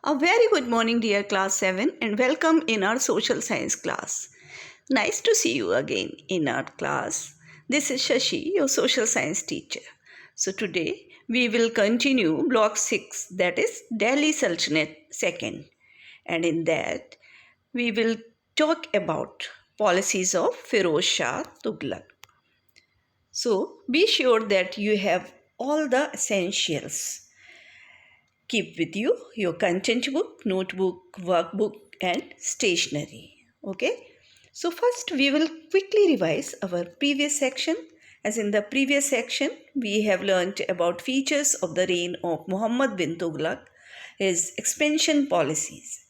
A very good morning, dear class 7, and welcome in our social science class. Nice to see you again in our class. This is Shashi, your social science teacher. So, today we will continue block 6, that is Delhi Sultanate second. And in that, we will talk about policies of Firoz Shah Tughlaq. So, be sure that you have all the essentials. Keep with you your content book, notebook, workbook, and stationery. Okay. So, first we will quickly revise our previous section. As in the previous section, we have learnt about features of the reign of Muhammad bin Tughlaq, his expansion policies,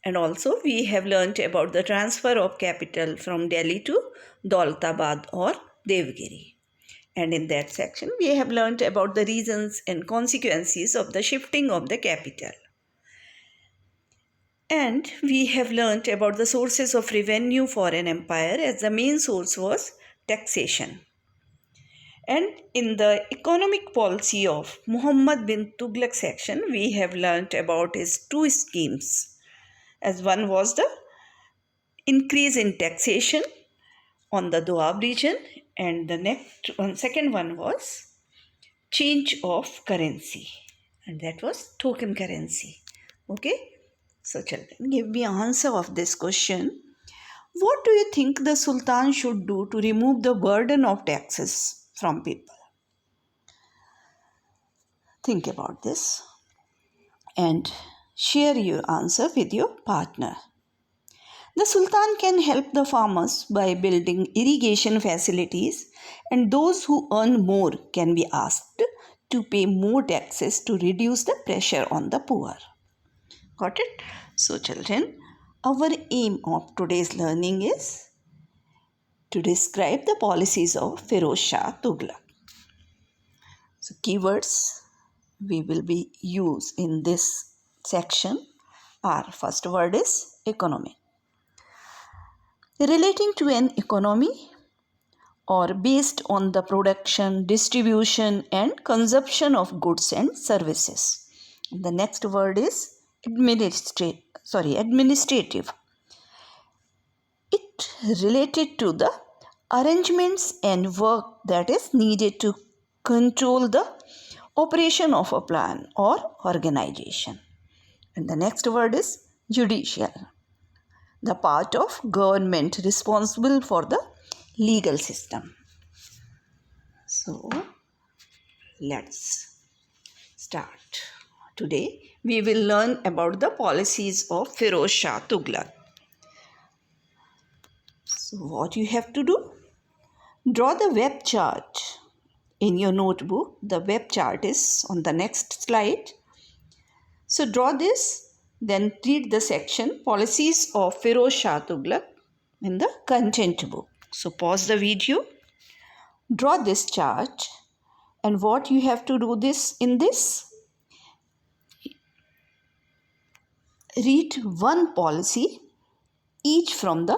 and also we have learnt about the transfer of capital from Delhi to Daulatabad or Devgiri. And in that section, we have learnt about the reasons and consequences of the shifting of the capital. And we have learnt about the sources of revenue for an empire, as the main source was taxation. And in the economic policy of Muhammad bin Tughlaq section, we have learnt about his two schemes. As one was the increase in taxation on the Doab region, and the second one was change of currency, and that was token currency. Okay, so children, give me answer of this question. What do you think the sultan should do to remove the burden of taxes from people? Think about this and share your answer with your partner. The sultan can help the farmers by building irrigation facilities, and those who earn more can be asked to pay more taxes to reduce the pressure on the poor. Got it? So, children, our aim of today's learning is to describe the policies of Firoz Shah Tughlaq. So, keywords we will be used in this section are: first word is economy. Relating to an economy or based on the production, distribution, and consumption of goods and services. The next word is administrative. It related to the arrangements and work that is needed to control the operation of a plan or organization. And the next word is judicial, the part of government responsible for the legal system. So, let's start. Today, we will learn about the policies of Firoz Shah Tughlaq. So, what you have to do? Draw the web chart in your notebook. The web chart is on the next slide. So, draw this, then read the section Policies of Firoz Shah Tughlaq in the content book. So, pause the video, draw this chart, and what you have to do in this? Read one policy, each from the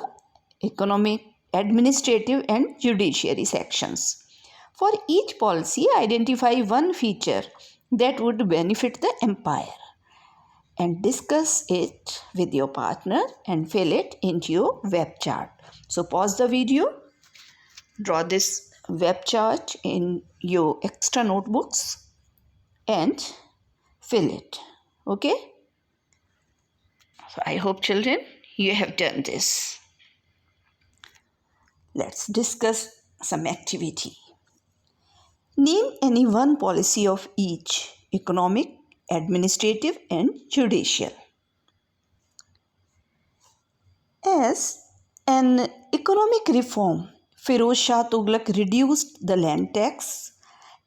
economic, administrative, and judiciary sections. For each policy, identify one feature that would benefit the empire and discuss it with your partner and fill it into your web chart. So pause the video, draw this web chart in your extra notebooks and fill it. Okay? So I hope, children, you have done this. Let's discuss some activity. Name any one policy of each: economic, administrative, and judicial. As an economic reform, Firoz Shah Tughlaq reduced the land tax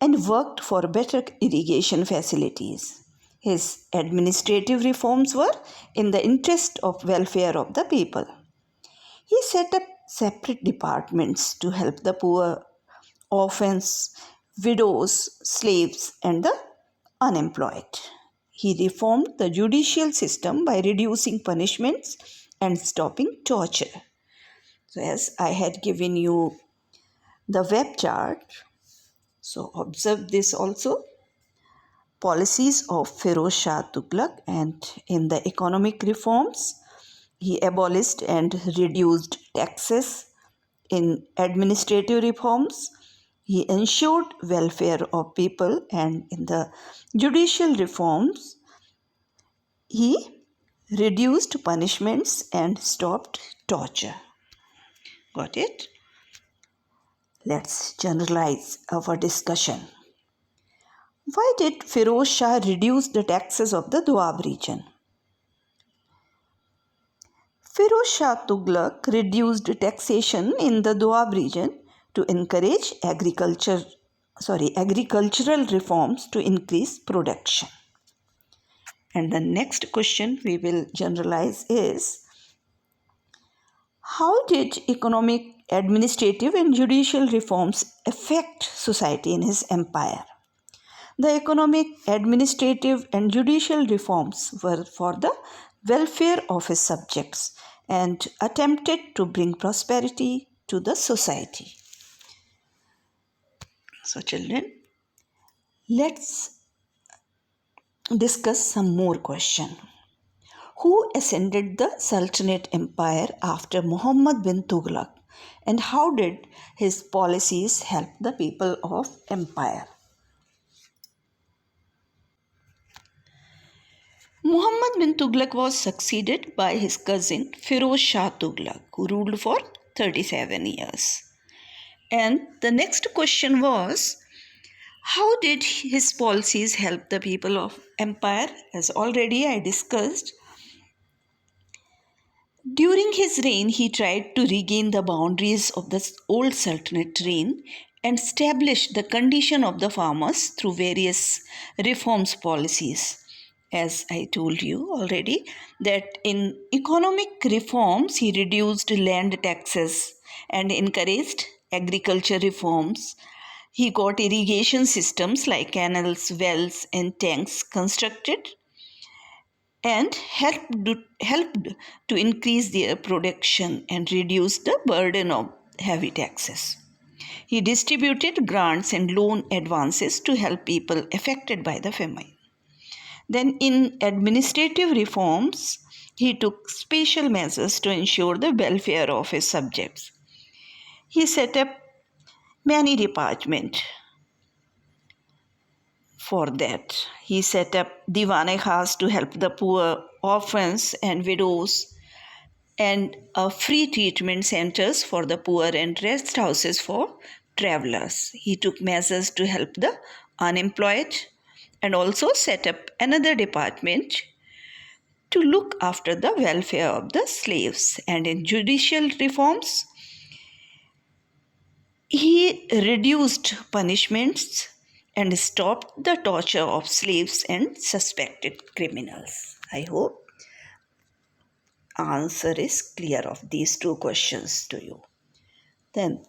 and worked for better irrigation facilities. His administrative reforms were in the interest of welfare of the people. He set up separate departments to help the poor, orphans, widows, slaves, and the unemployed. He reformed the judicial system by reducing punishments and stopping torture. So, as I had given you the web chart, so observe this also. policies of Firoz Shah Tughlaq, and in the economic reforms, he abolished and reduced taxes. In administrative reforms, he ensured welfare of people, and in the judicial reforms, he reduced punishments and stopped torture. Got it? Let's generalize our discussion. Why did Firoz Shah reduce the taxes of the Doab region? Firoz Shah Tughlaq reduced taxation in the Doab region to encourage agricultural reforms to increase production. And the next question we will generalize is, how did economic, administrative and judicial reforms affect society in his empire? The economic, administrative and judicial reforms were for the welfare of his subjects and attempted to bring prosperity to the society. So children, let's discuss some more questions. Who ascended the Sultanate empire after Muhammad bin Tughlaq, and how did his policies help the people of empire? Muhammad bin Tughlaq was succeeded by his cousin Firoz Shah Tughlaq, who ruled for 37 years. And the next question was, how did his policies help the people of empire? As already I discussed, during his reign, he tried to regain the boundaries of the old Sultanate reign and establish the condition of the farmers through various reforms policies. As I told you already, that in economic reforms, he reduced land taxes and encouraged agriculture reforms. He got irrigation systems like canals, wells, and tanks constructed and helped to increase their production and reduce the burden of heavy taxes. He distributed grants and loan advances to help people affected by the famine. Then, in administrative reforms, he took special measures to ensure the welfare of his subjects. He set up many departments for that. He set up Diwane-Khas to help the poor, orphans and widows, and free treatment centers for the poor and rest houses for travelers. He took measures to help the unemployed and also set up another department to look after the welfare of the slaves. And in judicial reforms, he reduced punishments and stopped the torture of slaves and suspected criminals. I hope answer is clear of these two questions to you. Then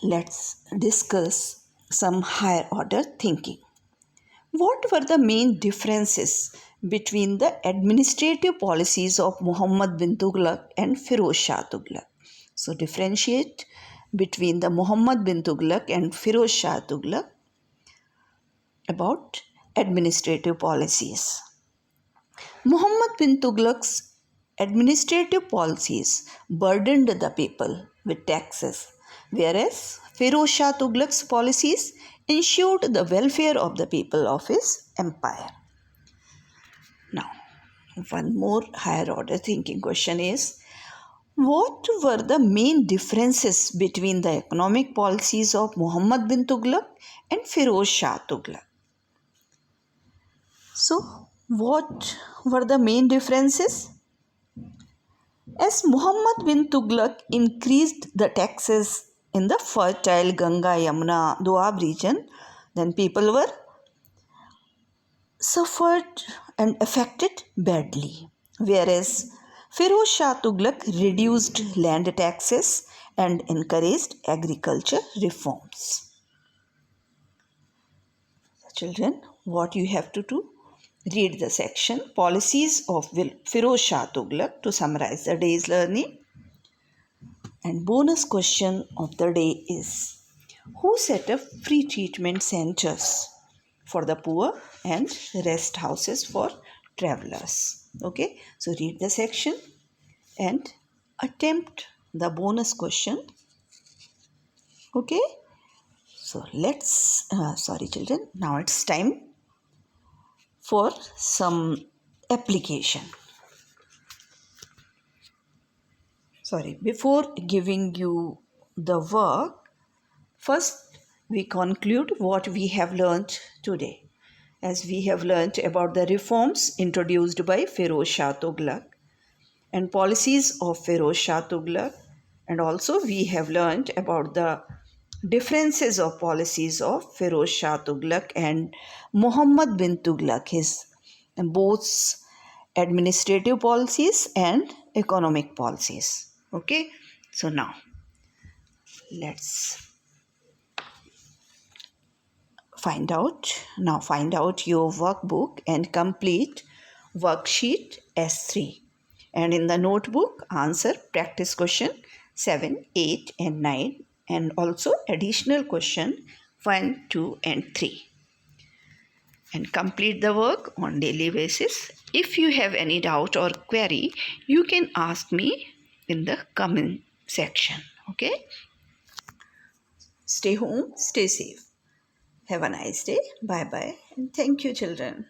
let's discuss some higher order thinking. What were the main differences between the administrative policies of Muhammad bin Tughlaq and Firoz Shah Tughlaq? So differentiate between the Muhammad bin Tughlaq and Firoz Shah Tughlaq about administrative policies. Muhammad bin Tughlaq's administrative policies burdened the people with taxes, whereas Firoz Shah Tughlaq's policies ensured the welfare of the people of his empire. Now, one more higher order thinking question is, what were the main differences between the economic policies of Muhammad bin Tughlaq and Firoz Shah Tughlaq? So, what were the main differences? As Muhammad bin Tughlaq increased the taxes in the fertile Ganga, Yamuna, Doab region, then people were suffered and affected badly. Whereas Firoz Shah Tughlaq reduced land taxes and encouraged agriculture reforms. Children, what you have to do? Read the section Policies of Firoz Shah Tughlaq to summarize the day's learning. And bonus question of the day is, who set up free treatment centers for the poor and rest houses for travelers. Okay, so read the section and attempt the bonus question. Okay, so let's, sorry children, now it's time for some application. Sorry, before giving you the work, first we conclude what we have learnt today. As we have learnt about the reforms introduced by Firoz Shah Tughlaq and policies of Firoz Shah Tughlaq, and also we have learnt about the differences of policies of Firoz Shah Tughlaq and Muhammad bin Tughlaq, his both administrative policies and economic policies. Okay, so now let's find out your workbook and complete worksheet S3, and in the notebook answer practice question 7, 8 and 9, and also additional question 1, 2 and 3, and complete the work on daily basis. If you have any doubt or query, you can ask me in the comment section. Okay, stay home, stay safe. Have a nice day. Bye bye. And thank you, children.